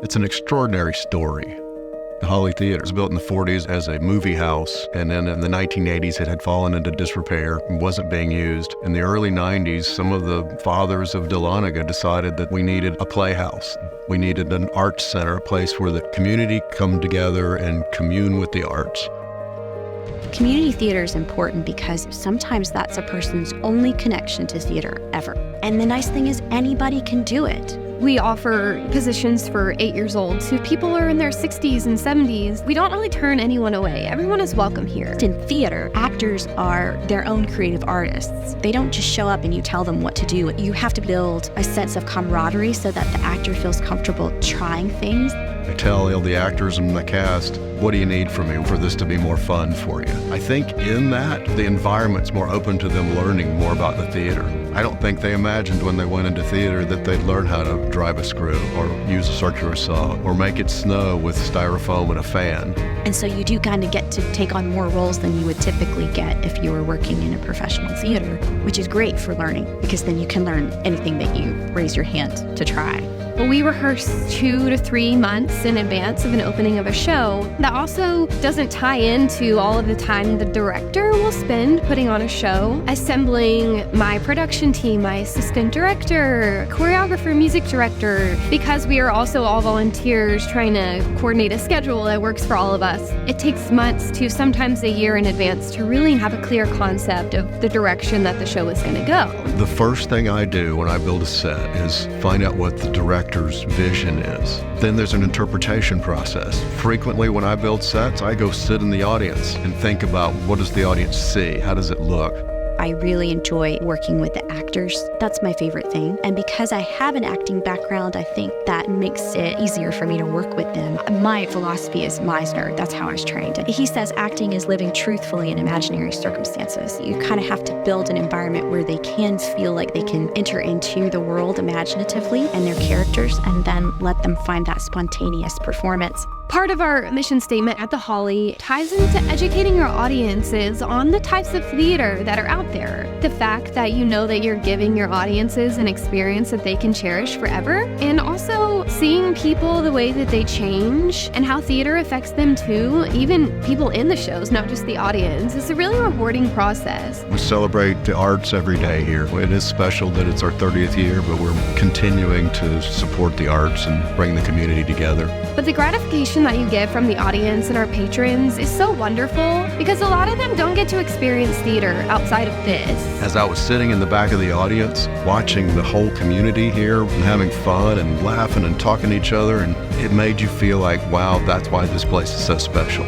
It's an extraordinary story. The Holly Theater was built in the 40s as a movie house, and then in the 1980s it had fallen into disrepair and wasn't being used. In the early 90s, some of the fathers of Dahlonega decided that we needed a playhouse. We needed an arts center, a place where the community come together and commune with the arts. Community theater is important because sometimes that's a person's only connection to theater ever. And the nice thing is anybody can do it. We offer positions for 8 years old. So if people are in their 60s and 70s, we don't really turn anyone away. Everyone is welcome here. In theater, actors are their own creative artists. They don't just show up and you tell them what to do. You have to build a sense of camaraderie so that the actor feels comfortable trying things. I tell the actors and the cast, what do you need from me for this to be more fun for you? I think in that, the environment's more open to them learning more about the theater. I don't think they imagined when they went into theater that they'd learn how to drive a screw or use a circular saw or make it snow with styrofoam and a fan. And so you do kind of get to take on more roles than you would typically get if you were working in a professional theater, which is great for learning because then you can learn anything that you raise your hand to try. Well, we rehearse 2 to 3 months in advance of an opening of a show. That also doesn't tie into all of the time the director will spend putting on a show, assembling my production team, my assistant director, choreographer, music director, because we are also all volunteers trying to coordinate a schedule that works for all of us. It takes months to sometimes a year in advance to really have a clear concept of the direction that the show is going to go. The first thing I do when I build a set is find out what the director's vision is. Then there's an interpretation process. Frequently when I build sets, I go sit in the audience and think about what does the audience see? How does it look? I really enjoy working with the actors. That's my favorite thing. And because I have an acting background, I think that makes it easier for me to work with them. My philosophy is Meisner. That's how I was trained. He says acting is living truthfully in imaginary circumstances. You kind of have to build an environment where they can feel like they can enter into the world imaginatively and their characters, and then let them find that spontaneous performance. Part of our mission statement at the Holly ties into educating our audiences on the types of theater that are out there. The fact that you know that you're giving your audiences an experience that they can cherish forever, and also seeing people the way that they change and how theater affects them too, even people in the shows, not just the audience. It's a really rewarding process. We celebrate the arts every day here. It is special that it's our 30th year, but we're continuing to support the arts and bring the community together. But the gratification that you get from the audience and our patrons is so wonderful because a lot of them don't get to experience theater outside of this. As I was sitting in the back of the audience, watching the whole community here and having fun and laughing and talking to each other, and it made you feel like, wow, that's why this place is so special.